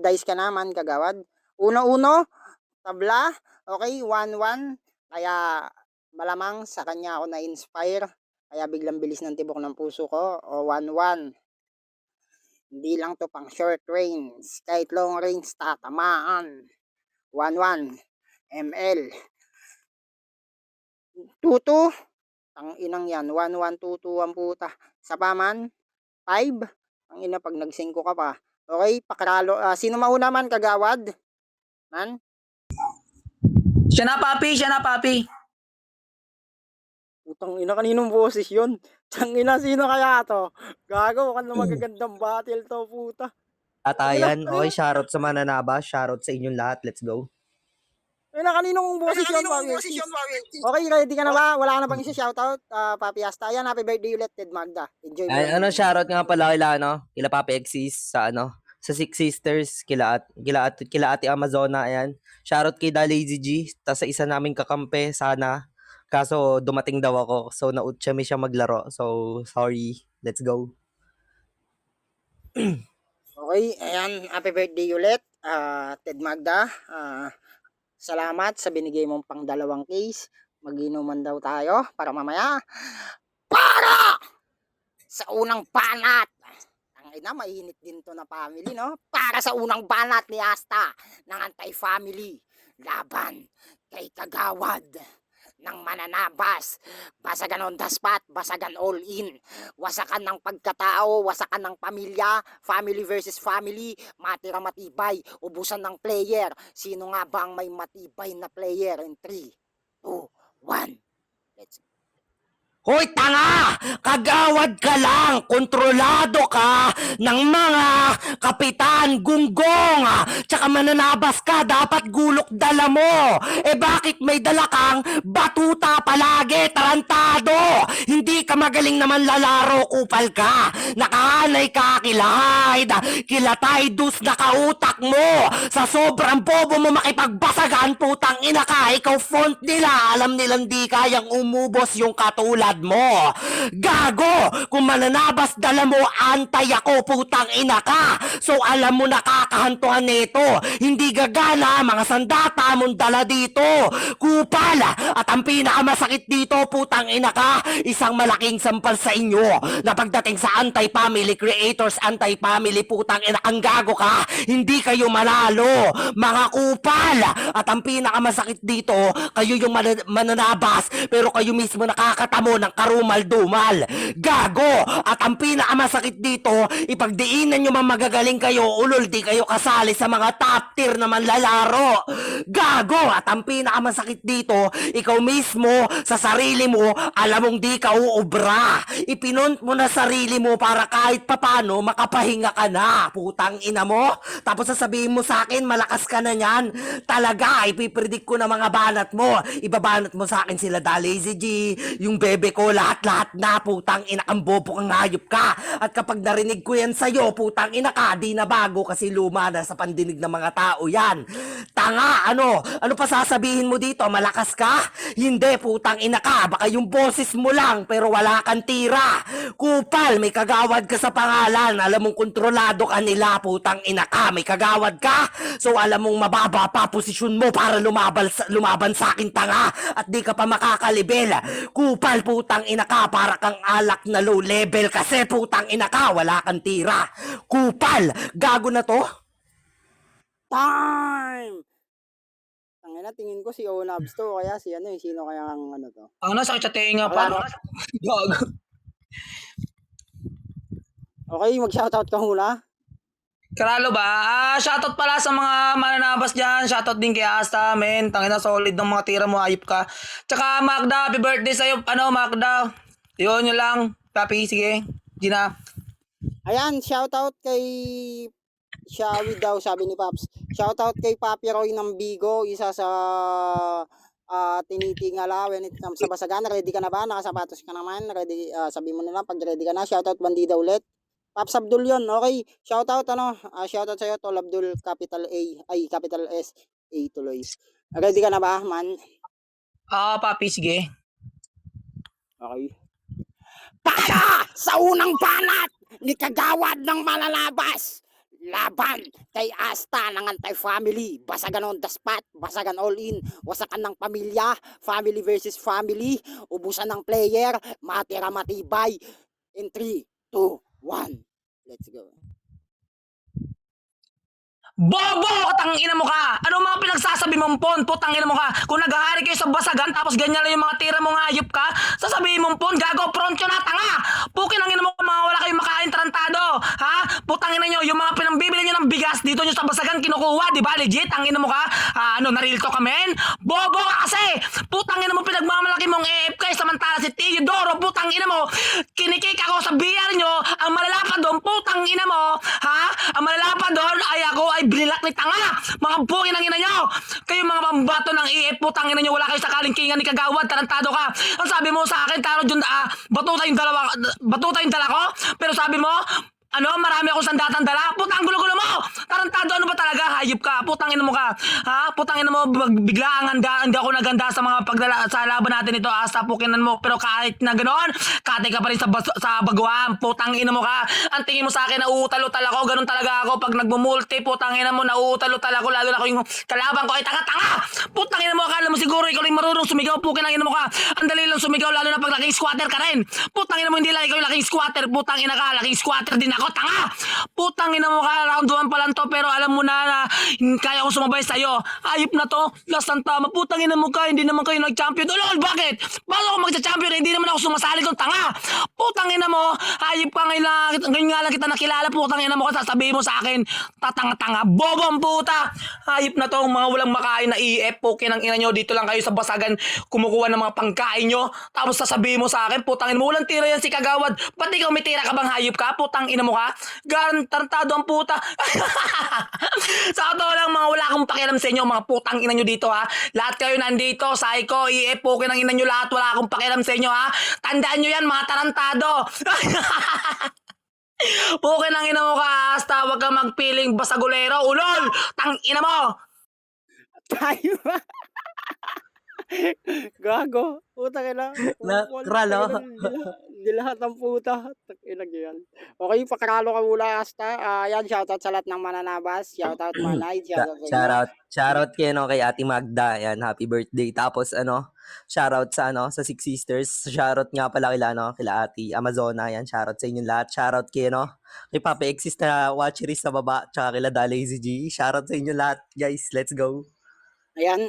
Dice ka naman, kagawad. Uno-uno, tabla. Okay, 1-1. Kaya malamang sa kanya ako na-inspire. Kaya biglang bilis ng tibok ng puso ko. O 1-1. Hindi lang to pang short range. Kahit long range, tatamaan. 1-1. ML. 2-2. Ang inang yan. 1-1, 2-2 ang puta. Sa paman, 5. Ang ina pag nagsingko ka pa. Okay, pakralo. Sino mauna man, kagawad? Man? Siya na, papi. Siya na, papi. Putang ina, kaninong boses yun? Tang ina, sino kaya to? Gago, mukhang na magagandang battle to, puta. Atayan. Okay, shoutout sa mananaba. Shoutout sa inyong lahat. Let's go. Ina, kaninong boses yun, Papi? Okay, ready ka na ba? Wala ka na bang isa-shoutout, Papi Asta? Ayan, happy birthday ulit, Ted Magda. Enjoy mo Ay, lang. shoutout nga pala kila Papa Exis sa sa Six Sisters, kila Ate Amazona, ayan. Shoutout kay Da Lazy G, tas sa isa naming kakampi, sana. Kaso dumating daw ako, so nautsyami siya maglaro. So, sorry. Let's go. Okay, ayan, happy birthday ulit, Ted Magda. Salamat sa binigay mong pang 2 case. Mag-inuman daw tayo para mamaya. Para sa unang banat. Ang ina, mainit din to na family, no? Para sa unang banat ni Asta ng anti-family. Laban kay Kagawad ng mananabas. Basagan on the spot, basagan all in. Wasakan ng pagkatao, wasakan ng pamilya, family versus family, matira matibay, ubusan ng player. Sino nga ba ang may matibay na player? In 3, 2, 1, let's go. Hoy, tanga! Kagawad ka lang! Kontrolado ka ng mga kapitan, gunggong! Tsaka mananabas ka, dapat gulok dala mo! Bakit may dala kang batuta palagi, tarantado? Hindi ka magaling naman lalaro, kupal ka! Nakahanay ka, kilatay dus nakautak mo! Sa sobrang bobo mo makipagbasagan, putang ina ka, ikaw font nila, alam nilang di kayang umubos yung katulad mo. Gago! Kung mananabas dala mo, antay ako, putang ina ka. So alam mo nakakahantuhan nito. Hindi gagana, mga sandata mong dala dito. Kupal! At ang pinakamasakit dito, putang ina ka, isang malaking sampal sa inyo na pagdating sa anti-family creators, anti-family, putang ina, ang gago ka. Hindi kayo manalo, mga kupal. At ang pinakamasakit dito, kayo yung mananabas, pero kayo mismo nakakatamo ng karumal-dumal. Gago! At ang pinakamasakit dito, ipagdiinan nyo man magagaling kayo, ulol di kayo kasali sa mga top tier na manlalaro. Gago! At ang pinakamasakit dito, ikaw mismo, sa sarili mo, alam mong di ka uubra. Ipinunt mo na sarili mo para kahit papano makapahinga ka na. Putang ina mo. Tapos sasabihin mo sa akin, malakas ka na niyan. Talaga, ipipredict ko na mga banat mo. Ibabanat mo sa akin sila Da Lazy G, yung bebe ko, lahat-lahat na, putang ina, ang bobo kang hayop ka. At kapag narinig ko yan sa'yo, putang ina ka, di na bago kasi luma na sa pandinig ng mga tao yan. Tanga, ano pa sasabihin mo dito? Malakas ka? Hindi, putang ina ka, baka yung boses mo lang, pero wala kang tira. Kupal, may kagawad ka sa pangalan, alam mong kontrolado ka nila, putang ina ka, may kagawad ka, so alam mong mababa pa posisyon mo para lumaban sa akin, tanga, at di ka pa makakalibel. Kupal, putang ina ka, para kang alak na low level kasi putang ina ka, wala kang tira. Kupal, gago na to. Time! Tangina, tingin ko si Onabs to, kaya si sino kaya ang to? Ang sakit sa tenga pa. Gago. Okay, mag-shoutout ka muna. Karalo ba? Shoutout pala sa mga mananabas dyan. Shoutout din kay Asta, men. Tangina, solid ng mga tira mo, ayop ka. Tsaka Magda, happy birthday sa'yo. Magda? Yun lang. Papi, sige. Gina. Ayan, shoutout kay Shawi daw, sabi ni Paps. Shoutout kay Papi Roy ng Bigo, isa sa tinitingala when it comes sa basagan. Ready ka na ba? Nakasapatos ka naman. Ready, sabi mo na lang pag ready ka na. Shoutout Bandida ulit. Paps Abdul yun. Okay. Shoutout shoutout sa'yo Tol Abdul, capital A, ay capital S, A tuloy. Ready ka na ba, man? Papi, sige. Okay. Para sa unang banat ni Kagawad ng Malalabas, laban kay Asta ng anti-family. Basagan on the spot, basagan all in, wasakan ng pamilya, family versus family, ubusan ng player, matira matibay. In 3, 2, 1, let's go. Bobo! Tangina mo ka! Ano mga pinagsasabi mong pon? Putangina mo ka! Kung naghahari kayo sa basagan tapos ganyan lang yung mga tira mo, hayop ka, sasabihin mong pon, gago, pronto na, tanga! Pukin ang ina mo, mga wala kayong makain trantado! Ha? Putangina nyo, yung mga pinambibili nyo ng bigas dito nyo sa basagan kinukuha, di ba? Legit, ang ina mo ka? Naril to ka, men? Bobo ka kasi! Putangina mo, pinagmamalaki mong AFK samantala si Teodoro, putangina mo, kinikik ako sa BR nyo, ang malalapa doon, putangina mo, ha? Ang malalapa doon ay ako ay binilak ni tanga! Mga bukin ang ina nyo! Kayo mga pambato ng EF, putang ina nyo, wala kayo sa kalingkingan ni Kagawad, tarantado ka! Ang sabi mo sa akin, taro dyan, batuta yung dala ko, pero sabi mo, marami akong sandatang dala. Putang gulo-gulo mo! Tarantado, ano ba talaga? Hayop ka. Putang ina mo ka. Ha? Putang ina mo, bigla ang handa. Hindi ako naganda sa mga sa laban natin ito. Sa pukinan mo. Pero kahit na ganoon, kate ka pa rin sa baguhan. Putang ina mo ka. Ang tingin mo sa akin, nauutal-utal ako. Ganun talaga ako. Pag nagmumulti, putang ina mo, nauutal-utal ako. Lalo na ako yung kalaban ko ay tanga-tanga. Putang ina mo, akala mo siguro ikaw lang marunong sumigaw. Pukin ang ina mo ka. Ang dali lang sumigaw, lalo na pag laking squatter ka rin. Putang ina mo, hindi lang ikaw yung laking squatter. Putang ina ka, laking squatter din ako, tanga! Putang ina mo ka, round 1 pa lang to, pero alam mo na kaya kong sumabay sa'yo. Ayop na to, last ang tama. Putang ina mo ka, hindi naman kayo nag-champion. Ulol, bakit? Bago ako mag-champion, hindi naman ako sumasali kong tanga. Putang ina mo, ayop ka ngayon nga lang kita nakilala. Putang ina mo ka, sasabihin mo sa akin, tatanga-tanga, bobong puta. Ayop na to, mga walang makain na EF. Pukin ang ina nyo, dito lang kayo sa basagan kumukuha ng mga pangkain nyo. Tapos sasabihin mo sa akin, putang ina mo, walang tira yan si Kagawad. Ba't ikaw may tira ka bang hayop ka? Putang ina mo ka? Tarantado ang puta. Sa totoo lang, mga wala akong pakialam sa inyo, mga putang ina nyo dito, ha. Lahat kayo nandito, Psycho, EF, pukin ang ina nyo lahat, wala akong pakialam sa inyo, ha. Tandaan nyo yan, mga tarantado. Pukin ang ina mo ka, hasta wag ka magpiling basagulero, ulol. Tang ina mo. Tayo ba? Gago. Putang ina. Kralo. Di lahat ng puta. Takilag yan. Okay, pakralo ka mula, Asta. Yan, shoutout sa lahat ng mananabas. Shoutout Manay. Shoutout kay Ate Magda. Yan, happy birthday. Tapos shoutout sa Six Sisters. Shoutout nga pala kila Ate Amazona. Yan, shoutout sa inyong lahat. Shoutout kay Papa Exist na watcherist sa baba. Tsaka kila Lazy G. Shoutout sa inyong lahat, guys. Let's go. Ayan,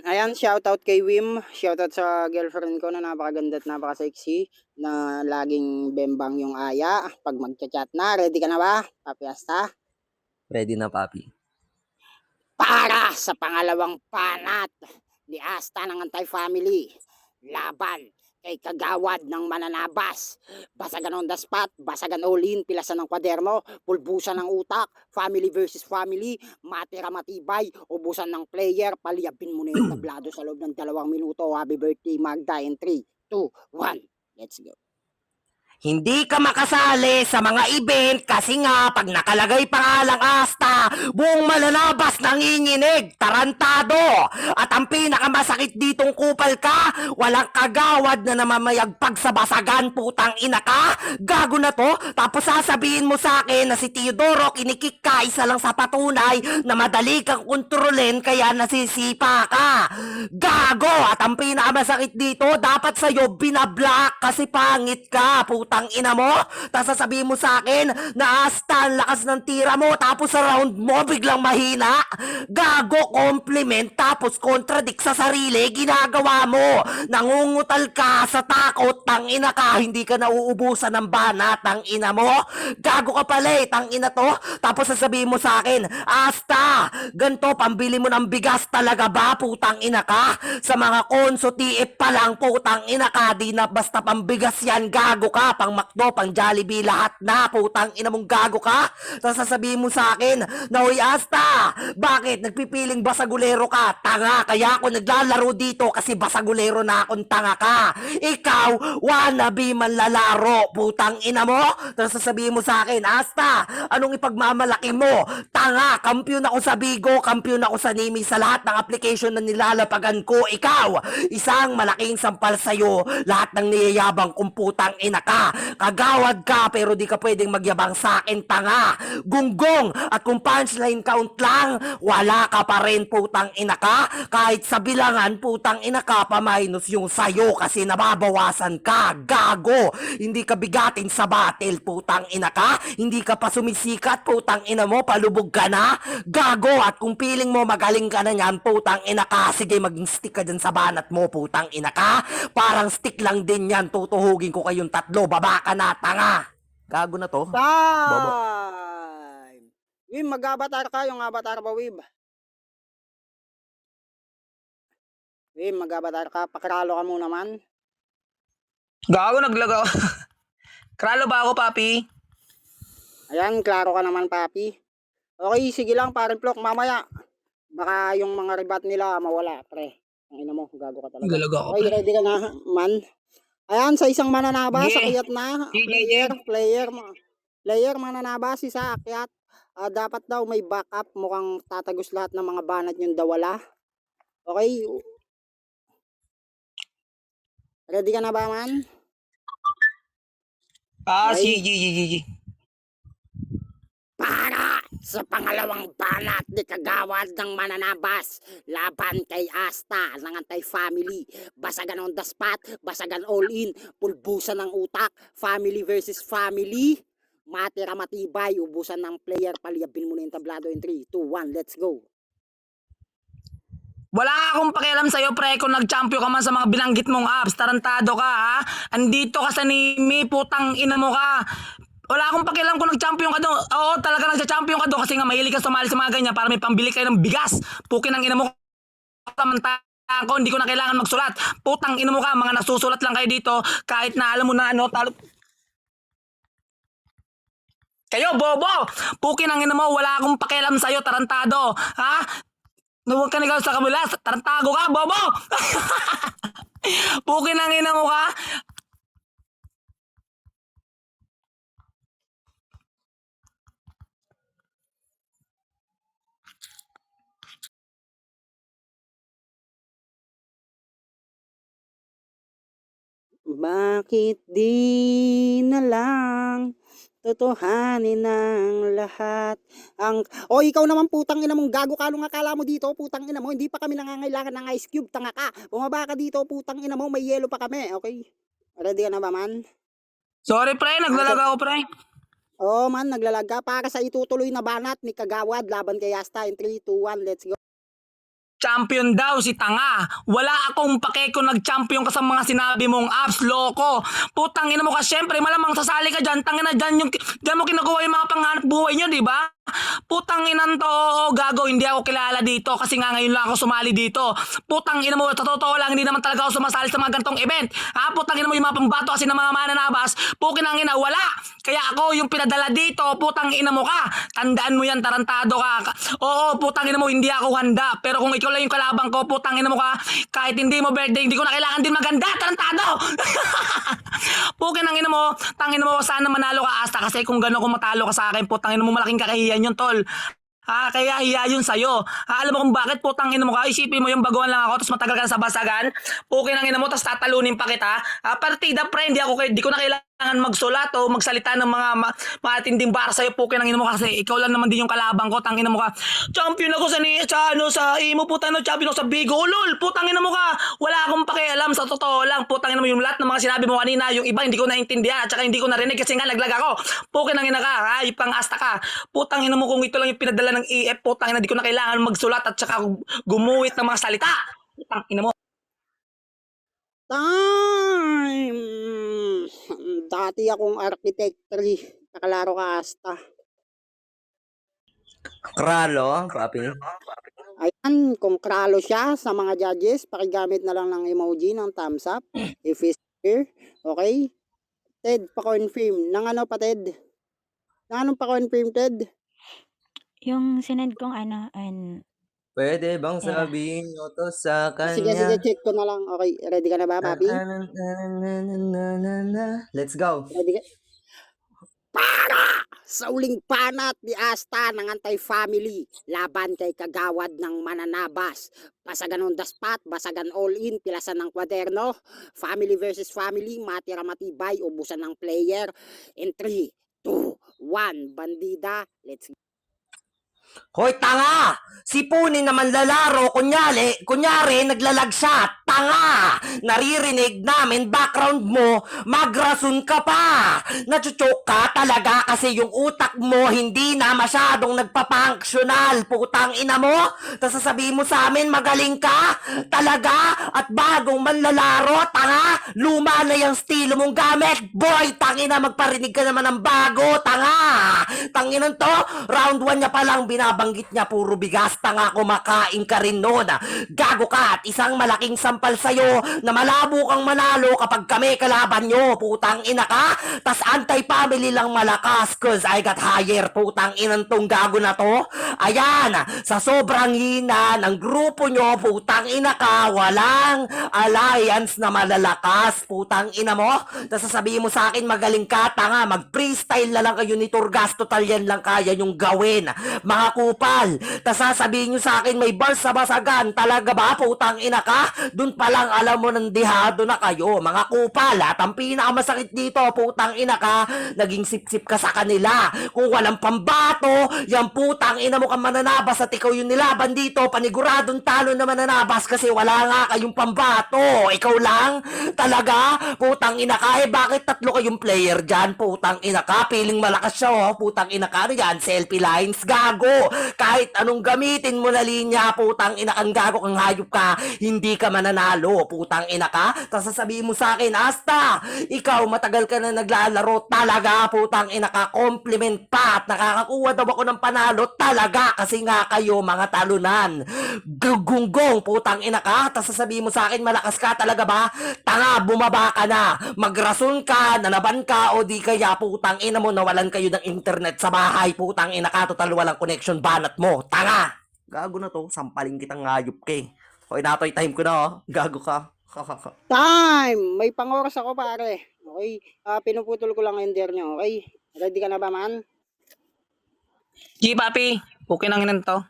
ayan, shoutout kay Wim. Shoutout sa girlfriend ko na napakaganda at napaka-sexy. Na laging bembang yung aya. Pag magchat-chat na, ready ka na ba? Papi Asta? Ready na, Papi. Para sa pangalawang panat ni Asta ng Anti-Family. Laban kay Kagawad ng mananabas. Basagan on the spot, basagan all in, pilasan ng kwaderno, pulbusan ng utak, family versus family, matira matibay, ubusan ng player, paliyabin mo na yung tablado sa loob ng 2 minuto. Happy birthday, Magda, in 3, 2, 1, let's go. Hindi ka makasali sa mga event kasi nga pag nakalagay pangalang Asta, buong mananabas nanginginig, tarantado. At ang pinakamasakit ditong kupal ka, walang Kagawad na namamayagpag sa basagan, putang ina ka. Gago na to, tapos sasabihin mo sa akin na si Teodoro kinikik ka, isa lang sa patunay na madali kang kontrolin kaya nasisipa ka. Gago, at ang pinakamasakit dito, dapat sa'yo binablock kasi pangit ka, putang ina mo. Tapos sasabihin mo sa akin na Asta, ang lakas ng tira mo, tapos sa round mo biglang mahina. Gago, compliment tapos contradict sa sarili ginagawa mo. Nangungutal ka sa takot, tang ina ka, hindi ka nauubusan ng bana, tang ina mo. Gago ka pala tang ina to. Tapos sasabihin mo sa akin, Asta, ganto pambili mo ng bigas talaga ba, putang ina ka? Sa mga konso TF pa lang, putang ina ka, di na basta pambigas yan, gago ka, pang McDo, pang Jollibee, lahat na, putang ina mong gago ka. Tapos sasabihin mo sa akin na, hoy Asta, bakit nagpipiling basagulero ka? Tanga, kaya ako naglalaro dito kasi basagulero na akong tanga ka. Ikaw, wannabe manlalaro, putang ina mo. Tapos sasabihin mo sa akin, Asta, anong ipagmamalaki mo? Tanga, kampiyon ako sa Bigo, kampiyon ako sa Nimi, sa lahat ng application na nilalapagan ko. Ikaw, isang malaking sampal sa'yo, lahat ng niyayabang kung putang ina ka. Kagawad ka pero di ka pwedeng magyabang sa akin, tanga. Gunggong, at kung punchline count lang, wala ka pa rin, putang ina ka. Kahit sa bilangan, putang ina ka pa minus yung sayo kasi nababawasan ka. Gago, hindi ka bigatin sa battle, putang ina ka. Hindi ka pa sumisikat, putang ina mo, palubog ka na. Gago, at kung feeling mo magaling ka na yan, putang ina ka, sige maging stick ka dyan sa banat mo, putang ina ka. Parang stick lang din yan, tutuhugin ko kayong tatlo, baba ka na, tanga. Gago na to. Bobo. Time! Wim, mag-avatar ka. Yung avatar ba, Wim? Wim, mag-avatar ka. Pakiralo ka muna man. Gago, naglagaw. Kralo ba ako, papi? Ayan, klaro ka naman, papi. Okay, sige lang, parin Plok. Mamaya, baka yung mga rebat nila mawala, pre. Ang ina mo, gago ka talaga. Galaga ako, Okay, pre. ready ka na, man? Ayan, sa isang mananabas, Sige. akyat na. Player, mananabas, isa, akyat. Dapat daw may backup. Mukhang tatagos lahat ng mga banat yung dawala. Okay. Ready ka na ba, man? Okay. Sige. Para sa pangalawang banat ni Kagawad ng Mananabas laban kay Asta ng Anti-Family. Basagan on the spot, basagan all in, pulbusan ng utak, family versus family. Matira matibay, ubusan ng player, paliyabin mo na yung tablado in 3, 2, 1, let's go. Wala akong pakialam sa'yo, pre, kung nag-champion ka man sa mga binanggit mong apps. Tarantado ka, ha? Andito ka sa Nimi, putang ina mo ka. Wala akong pakialam kung nag-champion ka doon. Oo, talaga nag-champion ka doon kasi nga mahilig ka sumali sa mga ganyan para may pambili kayo ng bigas. Pukin ang ina mo. Samantalang ko, hindi ko na kailangan magsulat. Putang ina mo ka, mga nasusulat lang kayo dito kahit na alam mo na ano, talo. Kayo, bobo! Pukin ang ina mo, wala akong pakialam sa'yo, tarantado. Ha? Huwag ka nagawa sa kabila, tarantago ka, bobo! Pukin ang ina mo ka. Bakit di na lang totohanin ng lahat ang... O ikaw naman putang ina mong gago ka nung akala mo dito, putang ina mo, hindi pa kami nangangailangan ng ice cube, tanga ka. Bumaba ka dito, putang ina mo, may yelo pa kami, okay? Ready ka na ba, man? Sorry, pre, naglalaga ako, pre. Oo, man, naglalag ka para sa itutuloy na banat ni Kagawad laban kay Asta in 3, 2, 1, let's go. Champion daw si tanga. Wala akong pake kung nag-champion ka sa mga sinabi mong apps, loko. Putang ina mo ka, syempre malamang sasali ka dyan. Tangina dyan dyan mo kinukuha yung mga panghanap buhay nyo, di ba? Putang inan to, gago, hindi ako kilala dito kasi nga ngayon lang ako sumali dito. Putang ina mo, sa totoo lang, hindi naman talaga ako sumasali sa mga gantong event. Ha? Putang ina mo yung mga pambato kasi ng mga mananabas, pukin ang ina, wala. Kaya ako yung pinadala dito, putang ina mo ka. Tandaan mo yan, tarantado ka. Oo, putang ina mo, hindi ako handa. Pero kung ikaw lang yung kalabang ko, putang ina mo ka, kahit hindi mo birthday, hindi ko na kailangan din maganda, tarantado. Pukin ang ina mo, tangin mo, sana manalo ka Asta kasi kung gano'n kung matalo ka sa akin, putang ina mo, malaking kakahiyan yun, tol. Kaya hiya yun sa'yo. Alam mo kung bakit, putang ina mo ka, isipin mo yung baguhan lang ako, tapos matagal ka na sa basagan, pukin ang ina mo, tapos tatalunin pa kita. Partida, pre, hindi ko na kailangan magsulat o magsalita ng mga matinding bara sa'yo, pukin ang ina mo kasi ikaw lang naman din yung kalabang ko, tangin mo ka. Champion ako sa imo, putang ina, champion ako sa Bigo, lol, putang ina mo ka. Wala akong pakialam, sa totoo lang, putang ina mo yung lahat ng mga sinabi mo kanina, yung iba hindi ko naintindihan, at saka hindi ko narinig kasi nga naglag ako. Pukin ang ina ka, pang Asta ka. Putang ina mo kung ito lang yung pinadala ng EF, putang ina, di ko na kailangan magsulat at saka gumuhit ng mga salita. Putang ina mo. Time! Dati akong architecture, nakalaro ka Asta. Kralo, papi. Ayan, kung kralo siya sa mga judges, pakigamit na lang ng emoji ng thumbs up. If he's here, okay? Ted, pa-confirm. Nang ano pa, Ted? Nang anong pa-confirm, Ted? Yung sinend kong Pwede bang pera. sabihin nyo to sa Sige, kanya? check ko na lang. Okay, ready ka na ba, papi? Let's go. Ready ka? Para sa uling panat ni Asta ng anti-family laban kay Kagawad ng Mananabas. Basagan on the spot, basagan all in, pilasan ng kwaderno. Family versus family, matira matibay, ubusan ng player. In 3, 2, 1, bandida, let's go. Hoy, tanga! Si Punin naman lalaro, kunyari naglalag siya, tanga! Naririnig namin background mo, magrason ka pa! Nachuchok ka talaga kasi yung utak mo hindi na masyadong nagpapunksyonal, putang ina mo! Tapos sasabihin mo sa amin magaling ka? Talaga? At bagong manlalaro, tanga! Luma na yung estilo mong gamit! Boy, tangina, magparinig ka naman ng bago, tanga! Tanginan to, round 1 niya palang binabanggit niya puro bigas, tanga, kumakain ka rin nun. Gago ka at isang malaking sampal sa'yo na malabo kang manalo kapag kami kalaban nyo, putang ina ka. Tas anti-family lang malakas cause I got higher, putang inan tong gago na to. Ayan, sa sobrang hina ng grupo nyo, putang ina ka, walang alliance na malalakas, putang ina mo. Tas sasabihin mo sa akin magaling ka, tanga, mag-freestyle na lang kayo ni Turgas, total yan lang kaya nyong gawin, mga kupal. Tas sasabihin nyo sa akin may bars sa basagan, talaga ba, putang ina ka? Dun pa lang alam mo ng dihado na kayo, mga kupal. At ang pinakamasakit dito, putang ina ka, naging sip-sip ka sa kanila. Kung walang pambato, yan putang ina mo kang mananabas at ikaw yung nilaban dito, paniguradong talo na mananabas kasi wala nga kayong pambato. Ikaw lang? Talaga? Putang ina ka, bakit tatlo kayong player dyan? Putang ina ka, piling malakas siya, oh. Putang ina ka, yan, selfie lines, gago. Kahit anong gamitin mo na linya, putang ina kang gago, kang hayop ka, hindi ka mananalo, putang ina ka. Tapos sasabihin mo sa akin, Asta, ikaw matagal ka na naglalaro, talaga, putang ina ka, compliment pa at nakakakuha daw ako ng panalo, talaga, kasi nga kayo mga talunan. Gunggong, putang ina ka. Tapos sasabihin mo sa akin, malakas ka, talaga ba? Tanga, bumaba ka na, magrason ka, nanaban ka, o di kaya putang ina mo nawalan kayo ng internet sa bahay, putang ina ka, total walang connection, banat mo, tanga. Gago na to, sampaling kitang ngayop ke. Hoy, natoy time ko na, oh. Gago ka. Time! May pangoras ako pare. Okay, pinuputol ko lang yung ender nyo. Okay, ready ka na ba man? G, papi. Okay nang inan to.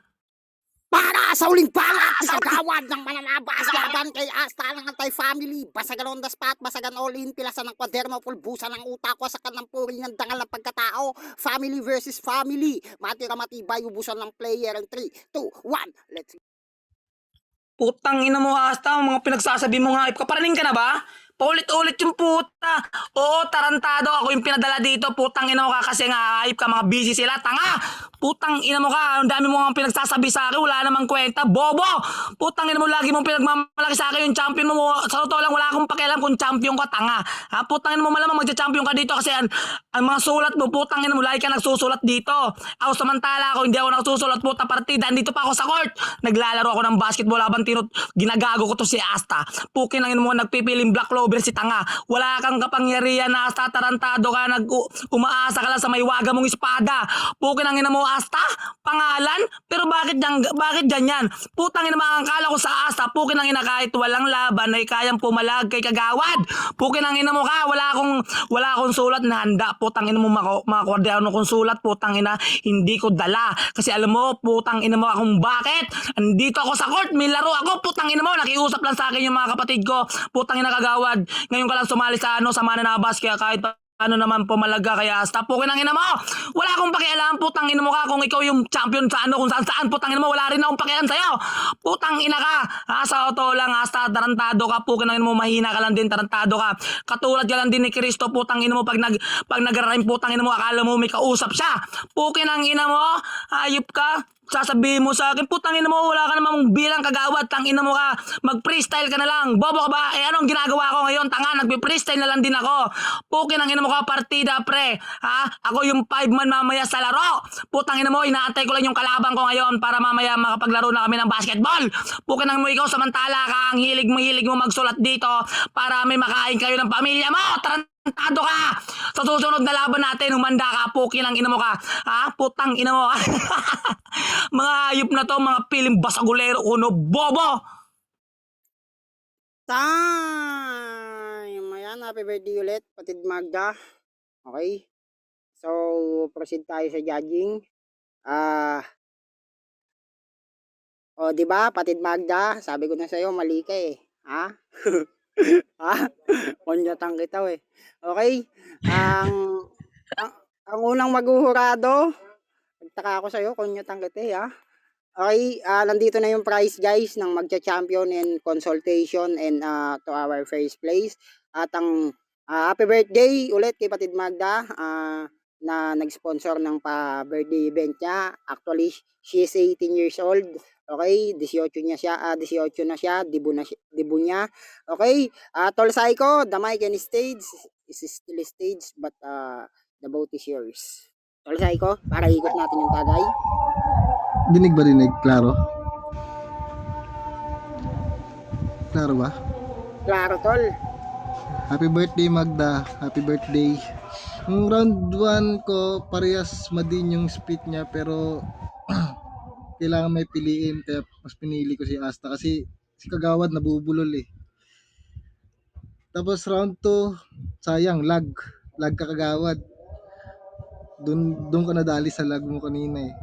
Para sa uling panat ni Kagawad ng Mananabas laban kay Asta ng anti-family. Basagan on the spot, basagan all in, pilasan ng kwaderno, pulbusan ng utak, wasakan ng puri ng dangal ng pagkatao. Family versus family. Matira matibay, ubusan ng player. And 3, 2, 1, let's go. Putang ina mo, Asta, mga pinagsasabi mo nga, kaparaning ka na ba? Paulit-ulit yung puta. Oo, tarantado ako yung pinadala dito. Putang ina mo ka kasi nga hype ka, mga busy sila. Tanga! Putang ina mo ka, ang dami mo nga pinagsasabi sa akin, wala namang kwenta. Bobo! Putang ina mo, lagi mong pinagmamalaki sa akin yung champion mo. Sa totoo lang, wala akong pakialam kung champion ka, tanga. Ha? Putang ina mo, malamang magja-champion ka dito kasi ang mga sulat mo, putang ina mo, lagi ka nagsusulat dito. Ako samantala ako, hindi ako nagsusulat, puta partida. Andito pa ako sa court. Naglalaro ako ng basketball habang ginagago ko to si Asta. Pukin ang ina mo, nagpipiling Black Clover si tanga. Wala kang kapangyarihan na Asta, tarantado ka, umaasa ka lang sa may waga mong espada. Pukin ang ina mo, Asta, pangalan, pero bakit dyan yan? Putang ina, makakala ko sa Asta, pukin ang ina, kahit walang laban ay kayang pumalag kay Kagawad. Pukin ang ina mo ka, wala akong sulat na handa. Putang ina mo, makakordeano kong sulat, putang ina, hindi ko dala. Kasi alam mo, putang ina mo akong bakit? Andito ako sa court, may laro ako, putang ina mo, nakiusap lang sa akin yung mga kapatid ko. Putang ina, Kagawad, ngayon ka lang sumali sa sa Mananabas, kaya kahit ano naman pumalaga kaya Asta, pukin ang ina mo. Wala akong pakialam, putang ina mo ka, kung ikaw yung champion sa ano, kung saan, putang ina mo, wala rin akong pakialam sa'yo. Putang ina ka. Sa totoo lang, Asta, tarantado ka, pukin ang ina mo, mahina ka lang din, tarantado ka. Katulad ka lang din ni Cristo, putang ina mo, pag nag-rhyme, putang ina mo, akala mo may kausap siya. Pukin ang ina mo, hayop ka. Sasabihin mo sa akin, putang ina mo, wala ka namang bilang Kagawad, tangina mo ka, mag-freestyle ka na lang, bobo ka ba? Anong ginagawa ko ngayon, tanga, nagpe-freestyle na lang din ako. Pukin ang ina mo ka, partida, pre, ha? Ako yung 5-man mamaya sa laro. Putang ina mo, inaantay ko lang yung kalabang ko ngayon para mamaya makapaglaro na kami ng basketball. Pukin ang mo, ikaw samantala ka, ang hilig mo magsulat dito para may makain kayo ng pamilya mo. Tarantado ka! Sa susunod na laban natin, humanda ka, pukin ang ina mo ka. Ha? Putang ina mo. Mga hayop na to, mga piling basagulero, uno, bobo! Time! Ayan, happy birthday ulit, patid Magda. Okay. So, proceed tayo sa judging. O, di ba, Patid Magda, sabi ko na sa'yo, mali ka eh. Ha? Ha? Kunyatang kita eh. Okay? Ang, ang, ang unang maghuhurado, nagtaka ako sa'yo, kunyatang kita eh ha. Okay, nandito na yung prize guys ng magcha-champion and consultation and to our first place. At ang happy birthday ulit kay Patid Magda na nag-sponsor ng pa-birthday event niya. Actually, she is 18 years old. Okay, 18 niya siya, 18 na siya, dibu niya. Okay, Tol Psycho, the mic and stage is still stage but the vote is yours. Tol Psycho, para ikot natin yung tagay. Dinig ba dinig? Klaro? Klaro ba? Klaro, Tol. Happy birthday Magda. Happy birthday. Yung round 1 ko, parehas madin yung split niya pero kailangan may piliin kaya mas pinili ko si Asta kasi si Kagawad nabubulol eh. Tapos round 2, sayang lag. Lag ka Kagawad. Doon ka nadali sa lag mo kanina eh.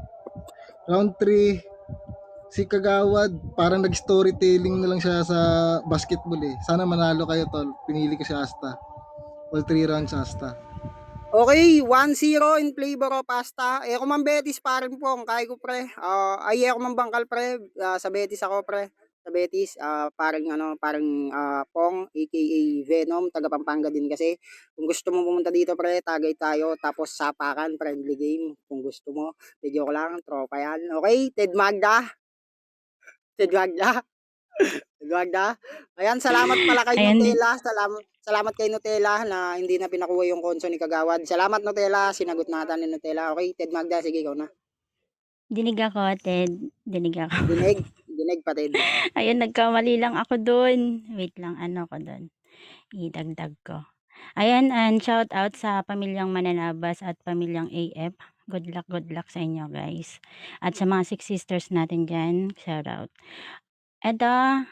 Round 3, si Kagawad parang nag-storytelling na lang siya sa basketball eh. Sana manalo kayo tol. Pinili ko si Asta. All 3 rounds Asta. Okay, 1-0 in favor of Asta. Ako man Betis parin po, kaya ko pre. Ako man Bangkal pre, sa Betis ako pre. Sa Betis, parang Pong aka Venom, taga Pampanga din kasi. Kung gusto mo pumunta dito pre, tagay tayo tapos sapakan, friendly game kung gusto mo. Video ko lang, tropa yan. Okay, Ted Magda. Ted Magda. Magda. Ayan, salamat pala kay Ayan din. Nutella. Salamat kay Nutella na hindi na pinakuha yung konso ni Kagawad. Salamat Nutella, sinagot natin ni Nutella. Okay, Ted Magda, sige ikaw na. Dinig ako, Ted. Dinig ako. Dinig pa Ted. Ayun, nagkamali lang ako dun. Wait lang, ano ko dun. Idagdag ko. Ayan, and shout out sa pamilyang Mananabas at pamilyang AF. Good luck sa inyo guys. At sa mga 6 sisters natin dyan, shout out. Eto,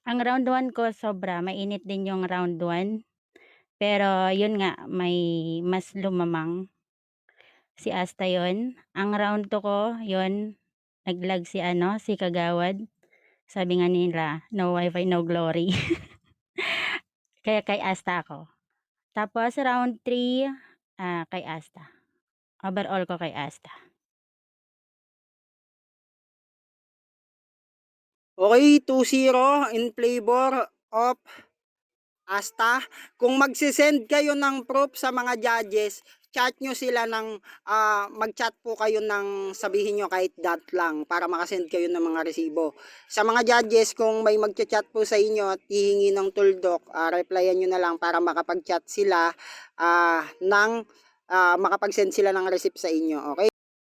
ang round 1 ko sobra, mainit din yung round 1. Pero yun nga, may mas lumamang si Asta yun. Ang round 2 ko, yun, naglag si Kagawad. Sabi nga nila, no wifi, no glory. Kaya kay Asta ako. Tapos round 3, kay Asta. Overall ko kay Asta. Okay, 2-0 in favor of Asta. Kung magsisend kayo ng proof sa mga judges, chat nyo sila ng mag-chat po kayo ng sabihin nyo kahit dot lang para makasend kayo ng mga resibo. Sa mga judges, kung may mag-chat po sa inyo at hihingi ng tuldok, replyan nyo na lang para makapag-chat sila makapag-send sila ng receipt sa inyo. Okay?